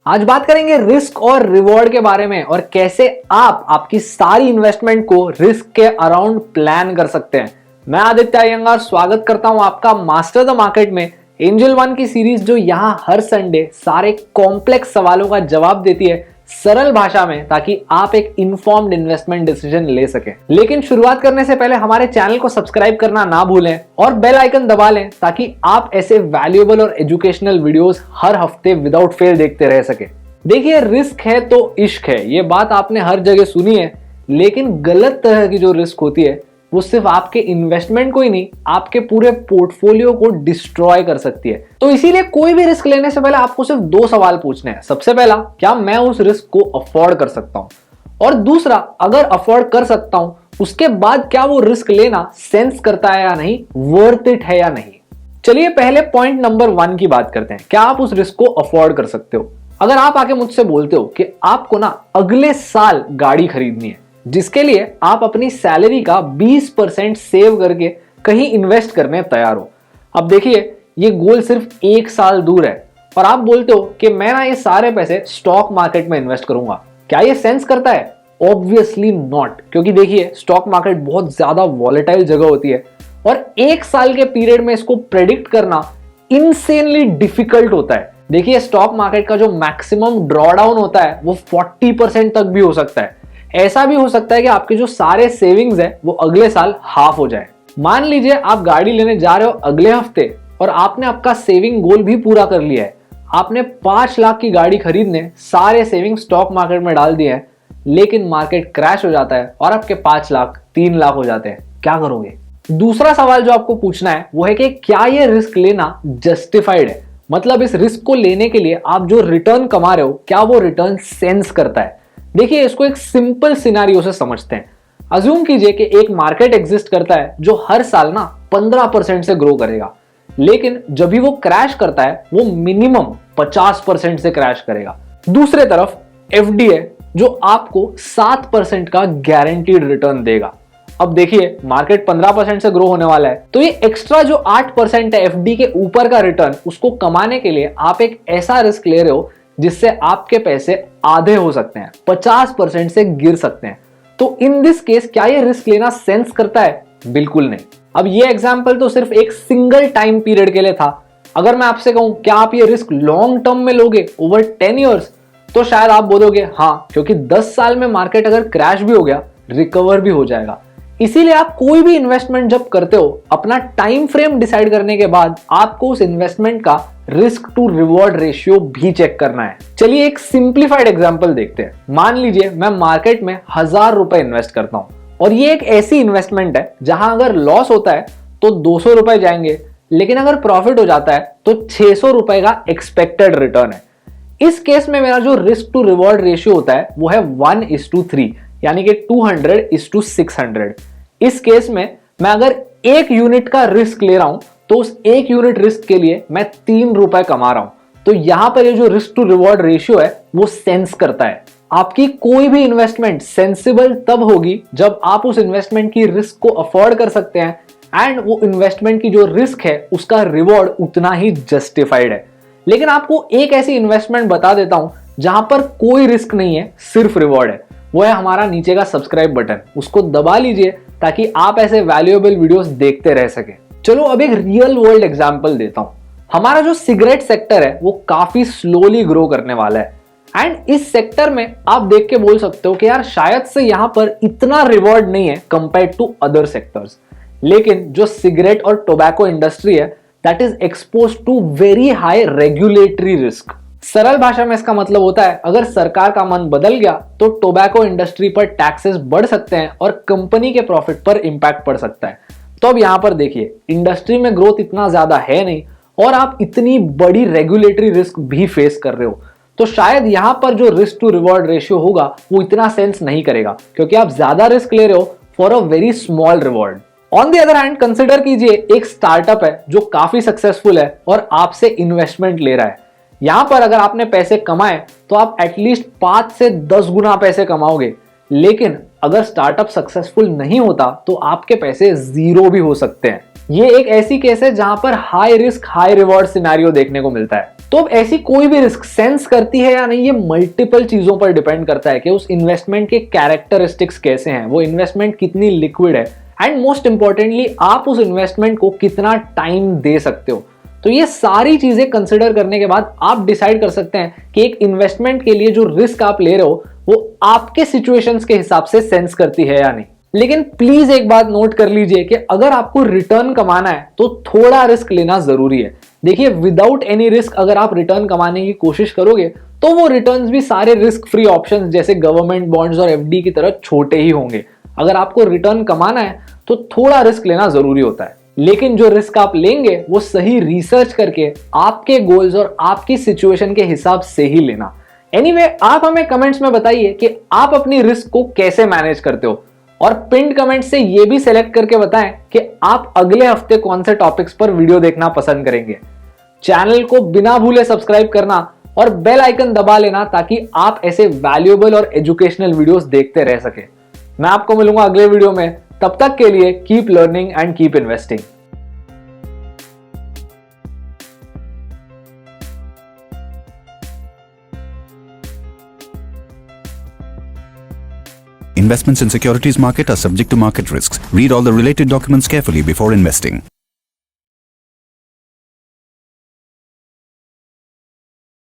आज बात करेंगे रिस्क और रिवॉर्ड के बारे में और कैसे आप आपकी सारी इन्वेस्टमेंट को रिस्क के अराउंड प्लान कर सकते हैं। मैं आदित्य अयंगार स्वागत करता हूं आपका मास्टर द मार्केट में, एंजल वन की सीरीज जो यहां हर संडे सारे कॉम्प्लेक्स सवालों का जवाब देती है सरल भाषा में, ताकि आप एक इन्फॉर्म्ड इन्वेस्टमेंट डिसीजन ले सकें। लेकिन शुरुआत करने से पहले हमारे चैनल को सब्सक्राइब करना ना भूलें और बेल आइकन दबा लें ताकि आप ऐसे वैल्यूएबल और एजुकेशनल वीडियोस हर हफ्ते विदाउट फेल देखते रह सके। देखिए, रिस्क है तो इश्क है, ये बात आपने हर जगह सुनी है, लेकिन गलत तरह की जो रिस्क होती है वो सिर्फ आपके इन्वेस्टमेंट को ही नहीं, आपके पूरे पोर्टफोलियो को डिस्ट्रॉय कर सकती है। तो इसीलिए कोई भी रिस्क लेने से पहले आपको सिर्फ दो सवाल पूछने हैं। सबसे पहला, क्या मैं उस रिस्क को अफोर्ड कर सकता हूं, और दूसरा, अगर अफोर्ड कर सकता हूं उसके बाद क्या वो रिस्क लेना सेंस करता है या नहीं, वर्थ इट है या नहीं। चलिए पहले पॉइंट नंबर 1 की बात करते हैं। क्या आप उस रिस्क को अफोर्ड कर सकते हो? अगर आप आके मुझसे बोलते हो कि आपको ना अगले साल गाड़ी खरीदनी है, जिसके लिए आप अपनी सैलरी का 20% सेव करके कहीं इन्वेस्ट करने तैयार हो। अब देखिए, ये गोल सिर्फ 1 साल दूर है और आप बोलते हो कि मैं ना ये सारे पैसे स्टॉक मार्केट में इन्वेस्ट करूंगा। क्या ये सेंस करता है? ऑब्वियसली नॉट, क्योंकि देखिए स्टॉक मार्केट बहुत ज्यादा वॉलेटाइल जगह होती है और 1 साल के पीरियड में इसको प्रेडिक्ट करना इनसेनली डिफिकल्ट होता है। देखिए, स्टॉक मार्केट का जो मैक्सिमम ड्रॉडाउन होता है वो 40% तक भी हो सकता है। ऐसा भी हो सकता है कि आपके जो सारे सेविंग्स है वो अगले साल हाफ हो जाए। मान लीजिए आप गाड़ी लेने जा रहे हो अगले हफ्ते और आपने आपका सेविंग गोल भी पूरा कर लिया है। आपने 5 लाख की गाड़ी खरीदने सारे सेविंग स्टॉक मार्केट में डाल दिए हैं, लेकिन मार्केट क्रैश हो जाता है और आपके 5 लाख 3 लाख हो जाते हैं। क्या करोगे? दूसरा सवाल जो आपको पूछना है वो है कि क्या ये रिस्क लेना जस्टिफाइड है? मतलब इस रिस्क को लेने के लिए आप जो रिटर्न कमा रहे हो, क्या वो रिटर्न सेंस करता है? देखिए, इसको एक सिंपल सिनारियो से समझते हैं। अज्यूम कीजिए कि एक मार्केट एग्जिस्ट करता है जो हर साल ना 15% से ग्रो करेगा, लेकिन जब भी वो क्रैश करता है वो मिनिमम 50% से क्रैश करेगा। दूसरे तरफ एफडी है जो आपको 7% का गारंटीड रिटर्न देगा। अब देखिए, मार्केट 15% से ग्रो होने वाला है, तो ये एक्स्ट्रा जो 8% है एफडी के ऊपर का रिटर्न, उसको कमाने के लिए आप एक ऐसा रिस्क ले रहे हो जिससे आपके पैसे आधे हो सकते हैं, 50% से गिर सकते हैं। तो इन दिस केस क्या ये रिस्क लेना सेंस करता है? बिल्कुल नहीं। अब ये एग्जांपल तो सिर्फ एक सिंगल टाइम पीरियड के लिए था। अगर मैं आपसे कहूं क्या आप ये रिस्क लॉन्ग टर्म में लोगे, ओवर 10 ईयर्स, तो शायद आप बोलोगे हाँ, क्योंकि 10 साल में मार्केट अगर क्रैश भी हो गया, रिकवर भी हो जाएगा। इसीलिए आप कोई भी इन्वेस्टमेंट जब करते हो, अपना टाइम फ्रेम डिसाइड करने के बाद आपको उस इन्वेस्टमेंट का रिस्क टू रिवॉर्ड रेशियो भी चेक करना है। चलिए एक सिंप्लीफाइड एग्जांपल देखते हैं। मान लीजिए मैं मार्केट में 1000 रुपए इन्वेस्ट करता हूं और ये एक ऐसी इन्वेस्टमेंट है जहां अगर लॉस होता है तो 200 रुपए जाएंगे, लेकिन अगर प्रॉफिट हो जाता है तो 600 रुपए का एक्सपेक्टेड रिटर्न है। इस केस में मेरा जो रिस्क टू रिवॉर्ड रेशियो होता है वो है 1:3, यानी कि 200:600। इस केस में मैं अगर 1 यूनिट का रिस्क ले रहा हूं तो उस 1 यूनिट रिस्क के लिए मैं 3 रुपए कमा रहा हूं। तो यहां पर ये जो रिस्क टू रिवॉर्ड रेशियो है वो सेंस करता है। आपकी कोई भी इन्वेस्टमेंट सेंसिबल तब होगी जब आप उस इन्वेस्टमेंट की रिस्क को अफोर्ड कर सकते हैं एंड वो इन्वेस्टमेंट की जो रिस्क है उसका रिवॉर्ड उतना ही जस्टिफाइड है। लेकिन आपको एक ऐसी इन्वेस्टमेंट बता देता हूं जहां पर कोई रिस्क नहीं है, सिर्फ रिवॉर्ड है। वो है हमारा नीचे का सब्सक्राइब बटन, उसको दबा लीजिए ताकि आप ऐसे वैल्यूएबल वीडियोस देखते रह सके। चलो अब एक रियल वर्ल्ड एग्जांपल देता हूं। हमारा जो सिगरेट सेक्टर है वो काफी स्लोली ग्रो करने वाला है एंड इस सेक्टर में आप देख के बोल सकते हो कि यार शायद से यहां पर इतना रिवॉर्ड नहीं है कंपेयर्ड टू अदर सेक्टर्स। लेकिन जो सिगरेट और टोबैको इंडस्ट्री है that is exposed to very high regulatory risk. सरल भाषा में इसका मतलब होता है अगर सरकार का मन बदल गया तो टोबैको इंडस्ट्री पर टैक्सेस बढ़ सकते हैं और कंपनी के प्रॉफिट पर इंपैक्ट पड़ सकता है। तो अब यहां पर देखिए, इंडस्ट्री में ग्रोथ इतना ज्यादा है नहीं और आप इतनी बड़ी रेगुलेटरी रिस्क भी फेस कर रहे हो, तो शायद यहां पर जो रिस्क टू रिवॉर्ड रेशियो होगा वो इतना सेंस नहीं करेगा, क्योंकि आप ज्यादा रिस्क ले रहे हो for a very small reward. On the other hand consider कीजिए एक स्टार्टअप है जो काफी सक्सेसफुल है और आपसे इन्वेस्टमेंट ले रहा है। यहां पर अगर आपने पैसे कमाए तो आप एटलीस्ट 5 से 10 गुना पैसे कमाओगे, लेकिन अगर स्टार्टअप सक्सेसफुल नहीं होता तो आपके पैसे जीरो भी हो सकते हैं। ये एक ऐसी केस है जहां पर high risk high reward scenario देखने को मिलता है। तो अब ऐसी कोई भी रिस्क सेंस करती है या नहीं, ये मल्टीपल चीजों पर डिपेंड करता है कि उस इन्वेस्टमेंट के कैरेक्टरिस्टिक्स कैसे हैं, वो इन्वेस्टमेंट कितनी लिक्विड है, एंड मोस्ट इंपॉर्टेंटली आप उस इन्वेस्टमेंट को कितना टाइम दे सकते हो। तो ये सारी चीजें कंसिडर करने के बाद आप डिसाइड कर सकते हैं कि एक इन्वेस्टमेंट के लिए जो रिस्क आप ले रहे हो वो आपके सिचुएशंस के हिसाब से सेंस करती है या नहीं। लेकिन प्लीज एक बात नोट कर लीजिए कि अगर आपको रिटर्न कमाना है तो थोड़ा रिस्क लेना जरूरी है। देखिए, विदाउट एनी रिस्क अगर आप रिटर्न कमाने की कोशिश करोगे तो वो रिटर्न्स भी सारे रिस्क फ्री ऑप्शंस जैसे गवर्नमेंट बॉन्ड्स और एफडी की तरह छोटे ही होंगे। अगर आपको रिटर्न कमाना है तो थोड़ा रिस्क लेना जरूरी होता है, लेकिन जो रिस्क आप लेंगे वो सही रिसर्च करके आपके गोल्स और आपकी सिचुएशन के हिसाब से ही लेना। एनीवे, आप हमें कमेंट्स में बताइए कि आप अपनी रिस्क को कैसे मैनेज करते हो, और पिंड कमेंट से ये भी सिलेक्ट करके बताएं कि आप अगले हफ्ते कौन से टॉपिक्स पर वीडियो देखना पसंद करेंगे। चैनल को बिना भूले सब्सक्राइब करना और बेल आइकन दबा लेना ताकि आप ऐसे वैल्यूएबल और एजुकेशनल वीडियोस देखते रह सके। मैं आपको मिलूंगा अगले वीडियो में, तब तक के लिए keep learning and keep investing. Investments in securities market are subject to market risks. Read all the related documents carefully before investing.